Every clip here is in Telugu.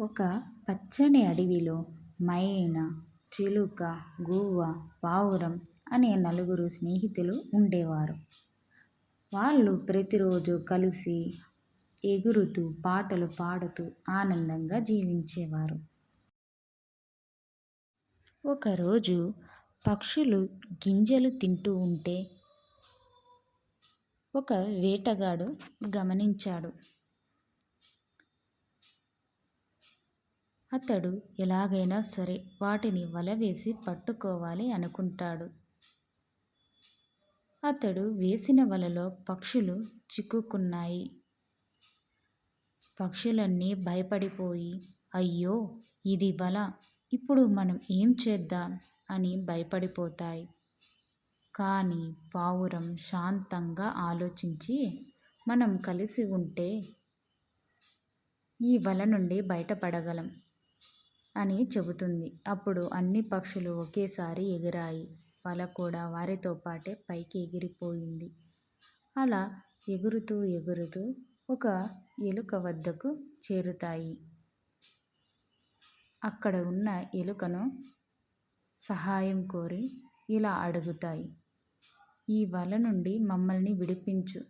ఒక పచ్చని అడవిలో మైన, చిలుక, గువ్వ, పావురం అనే నలుగురు స్నేహితులు ఉండేవారు. వాళ్ళు ప్రతిరోజు కలిసి ఎగురుతూ, పాటలు పాడుతూ ఆనందంగా జీవించేవారు. ఒకరోజు పక్షులు గింజలు తింటూ ఉంటే ఒక వేటగాడు గమనించాడు. అతడు ఎలాగైనా సరే వాటిని వల వేసి పట్టుకోవాలి అనుకుంటాడు. అతడు వేసిన వలలో పక్షులు చిక్కుకున్నాయి. పక్షులన్నీ భయపడిపోయి, అయ్యో, ఇది వల, ఇప్పుడు మనం ఏం చేద్దాం అని భయపడిపోతాయి. కానీ పావురం శాంతంగా ఆలోచించి, మనం కలిసి ఉంటే ఈ వల నుండి బయటపడగలం అని చెబుతుంది. అప్పుడు అన్ని పక్షులు ఒకేసారి ఎగిరాయి. వల కూడా వారితో పాటే పైకి ఎగిరిపోయింది. అలా ఎగురుతూ ఎగురుతూ ఒక ఎలుక వద్దకు చేరుతాయి. అక్కడ ఉన్న ఎలుకను సహాయం కోరి ఇలా అడుగుతాయి. ఈ వల నుండి మమ్మల్ని విడిపించు,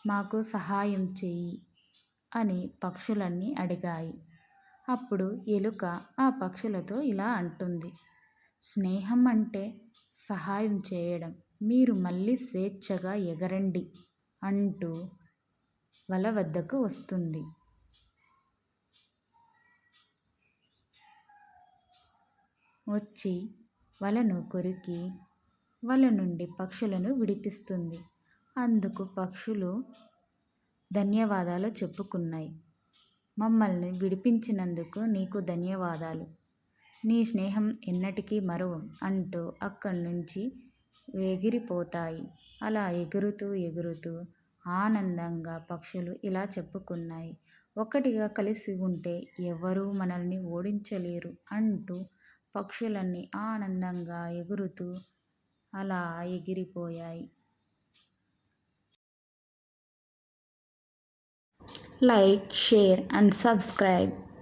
మాకు సహాయం చెయ్యి అని పక్షులన్నీ అడిగాయి. అప్పుడు ఎలుక ఆ పక్షులతో ఇలా అంటుంది. స్నేహం అంటే సహాయం చేయడం, మీరు మళ్ళీ స్వేచ్ఛగా ఎగరండి అంటూ వల వద్దకు వస్తుంది. వచ్చి వలను కొరికి వల నుండి పక్షులను విడిపిస్తుంది. అందుకు పక్షులు ధన్యవాదాలు చెప్పుకున్నాయి. మమ్మల్ని విడిపించినందుకు నీకు ధన్యవాదాలు, నీ స్నేహం ఎన్నటికీ మరువం అంటూ అక్కడి నుంచి ఎగిరిపోతాయి. అలా ఎగురుతూ ఎగురుతూ ఆనందంగా పక్షులు ఇలా చెప్పుకున్నాయి. ఒకటిగా కలిసి ఉంటే ఎవరూ మనల్ని ఓడించలేరు అంటూ పక్షులన్నీ ఆనందంగా ఎగురుతూ అలా ఎగిరిపోయాయి. Like, share and subscribe.